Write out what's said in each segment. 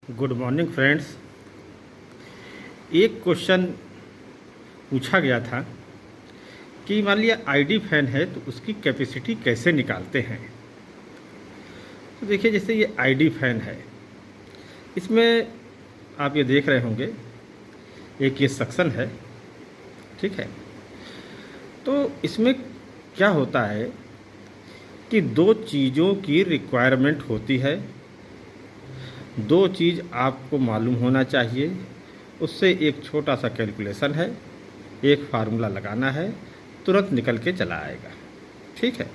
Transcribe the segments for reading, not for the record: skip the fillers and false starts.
Good morning friends. एक question पूछा गया था कि मान लिया आईडी फैन है तो उसकी कैपेसिटी कैसे निकालते हैं। तो देखिए, जैसे ये आईडी फैन है, इसमें आप ये देख रहे होंगे एक ये सक्शन है, ठीक है। तो इसमें क्या होता है कि दो चीज़ों की रिक्वायरमेंट होती है, दो चीज़ आपको मालूम होना चाहिए। उससे एक छोटा सा कैलकुलेशन है, एक फार्मूला लगाना है, तुरंत निकल के चला आएगा, ठीक है।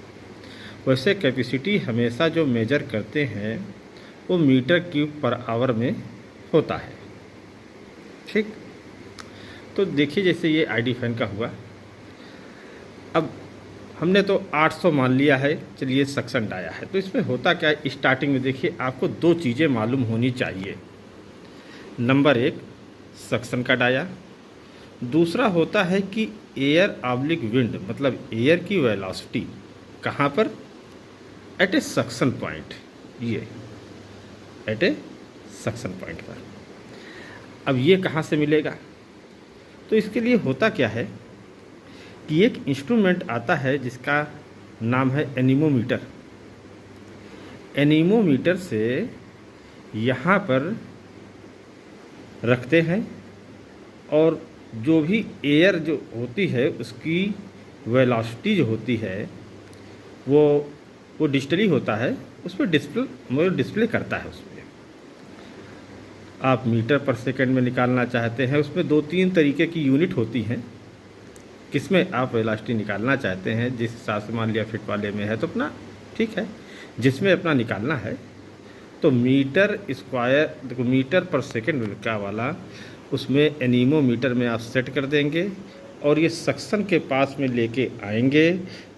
वैसे कैपेसिटी हमेशा जो मेजर करते हैं वो मीटर क्यूब पर आवर में होता है, ठीक। तो देखिए, जैसे ये आईडी फैन का हुआ, अब हमने तो 800 मान लिया है, चलिए सक्शन डाया है। तो इसमें होता क्या है, स्टार्टिंग में देखिए आपको दो चीज़ें मालूम होनी चाहिए। नंबर एक, सक्शन का डाया। दूसरा होता है कि एयर ऑब्लिक विंड, मतलब एयर की वेलोसिटी कहाँ पर, एट ए सक्शन पॉइंट, ये एट ए सक्शन पॉइंट पर। अब ये कहाँ से मिलेगा, तो इसके लिए होता क्या है कि एक इंस्ट्रूमेंट आता है जिसका नाम है एनीमोमीटर। एनीमोमीटर से यहाँ पर रखते हैं और जो भी एयर जो होती है उसकी वेलोसिटी जो होती है वो डिजिटली होता है, उस पर डिस्प्ले करता है। उसमें आप मीटर पर सेकंड में निकालना चाहते हैं, उसमें 2-3 तरीके की यूनिट होती हैं। किसमें आप वेलोसिटी निकालना चाहते हैं, जिस हिसाब से मान लिया फिट वाले में है तो अपना ठीक है, जिसमें अपना निकालना है तो मीटर स्क्वायर, देखो मीटर पर सेकंड का वाला, उसमें एनीमोमीटर में आप सेट कर देंगे और ये सक्शन के पास में लेके आएंगे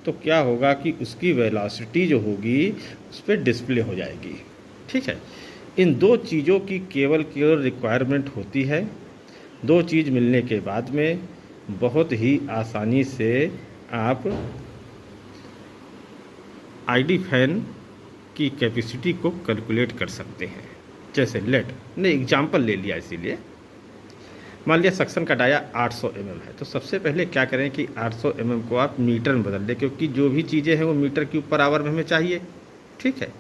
तो क्या होगा कि उसकी वेलोसिटी जो होगी उस पर डिस्प्ले हो जाएगी, ठीक है। इन दो चीज़ों की केवल रिक्वायरमेंट होती है। दो चीज़ मिलने के बाद में बहुत ही आसानी से आप आईडी फैन की कैपेसिटी को कैलकुलेट कर सकते हैं। जैसे लेट ने एग्जांपल ले लिया, इसीलिए मान लिया सक्शन का डाया 800 mm है, तो सबसे पहले क्या करें कि 800 mm को आप मीटर में बदल दें, क्योंकि जो भी चीज़ें हैं वो मीटर क्यूब पर आवर में हमें चाहिए, ठीक है।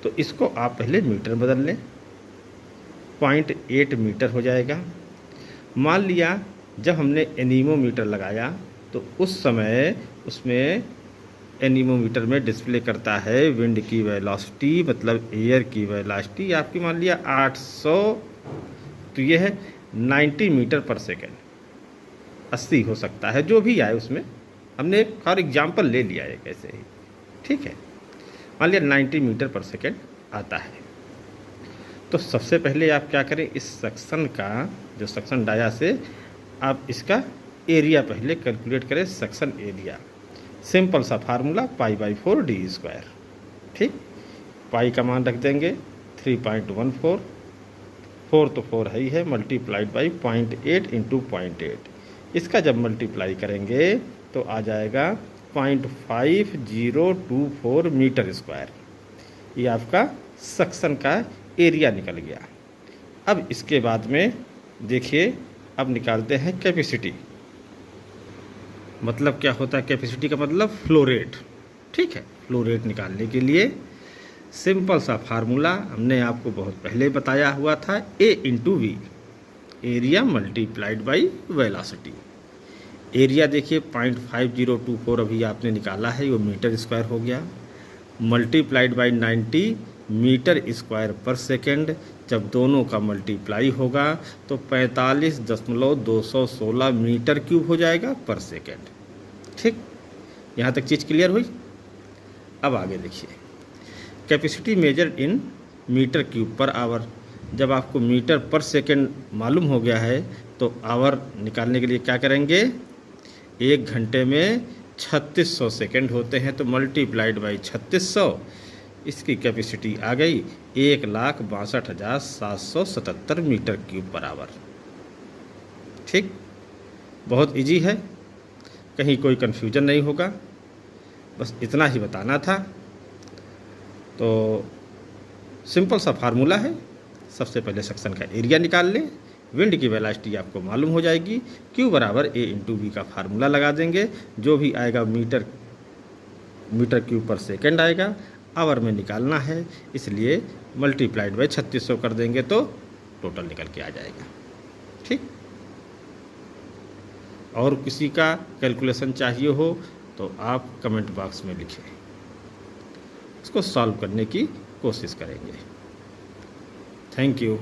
तो इसको आप पहले मीटर में बदल लें, 0.8 मीटर हो जाएगा। मान लिया जब हमने एनीमोमीटर लगाया तो उस समय उसमें एनीमोमीटर में डिस्प्ले करता है विंड की वेलोसिटी, मतलब एयर की वेलोसिटी आपकी मान लिया 800, तो ये है 90 मीटर पर सेकेंड, 80 हो सकता है, जो भी आए उसमें हमने फॉर एग्जांपल ले लिया है ऐसे ही, ठीक है। मान लिया 90 मीटर पर सेकेंड आता है। तो सबसे पहले आप क्या करें, इस सक्शन का जो सक्शन डाया से आप इसका एरिया पहले कैलकुलेट करें, सक्शन एरिया। सिंपल सा फार्मूला π/4 d², ठीक। पाई का मान रख देंगे 3.14, 4 तो 4 है ही है, मल्टीप्लाइड बाई 0.8 इंटू 0.8। इसका जब मल्टीप्लाई करेंगे तो आ जाएगा 0.5024 मीटर स्क्वायर। ये आपका सक्शन का एरिया निकल गया। अब इसके बाद में देखिए, अब निकालते हैं कैपेसिटी। मतलब क्या होता है कैपेसिटी का, मतलब फ्लो रेट, ठीक है। फ्लो रेट निकालने के लिए सिंपल सा फार्मूला हमने आपको बहुत पहले बताया हुआ था, A into v, area multiplied by velocity. Area देखिए 0.5024 अभी आपने निकाला है, वो मीटर स्क्वायर हो गया, मल्टीप्लाइड बाई 90 मीटर स्क्वायर पर सेकेंड। जब दोनों का मल्टीप्लाई होगा तो 45.216 मीटर क्यूब हो जाएगा पर सेकेंड, ठीक। यहाँ तक चीज़ क्लियर हुई। अब आगे देखिए, capacity measured in metre cube per hour. जब आपको मीटर पर सेकेंड मालूम हो गया है तो आवर निकालने के लिए क्या करेंगे, 1 घंटे में 3600 सेकेंड होते हैं, तो मल्टीप्लाइड बाई 3600, इसकी कैपेसिटी आ गई 1,62,777 मीटर क्यूब पर आवर, ठीक। बहुत इजी है, कहीं कोई कन्फ्यूजन नहीं होगा, बस इतना ही बताना था। तो सिंपल सा फार्मूला है, सबसे पहले सेक्शन का एरिया निकाल लें, विंड की वेलोसिटी आपको मालूम हो जाएगी, Q बराबर A इंटू वी का फार्मूला लगा देंगे, जो भी आएगा मीटर क्यूब पर सेकेंड आएगा, आवर में निकालना है इसलिए मल्टीप्लाइड बाई 3600 कर देंगे तो टोटल निकल के आ जाएगा। ठीक, और किसी का कैलकुलेशन चाहिए हो तो आप कमेंट बॉक्स में लिखें, इसको सॉल्व करने की कोशिश करेंगे। Thank you.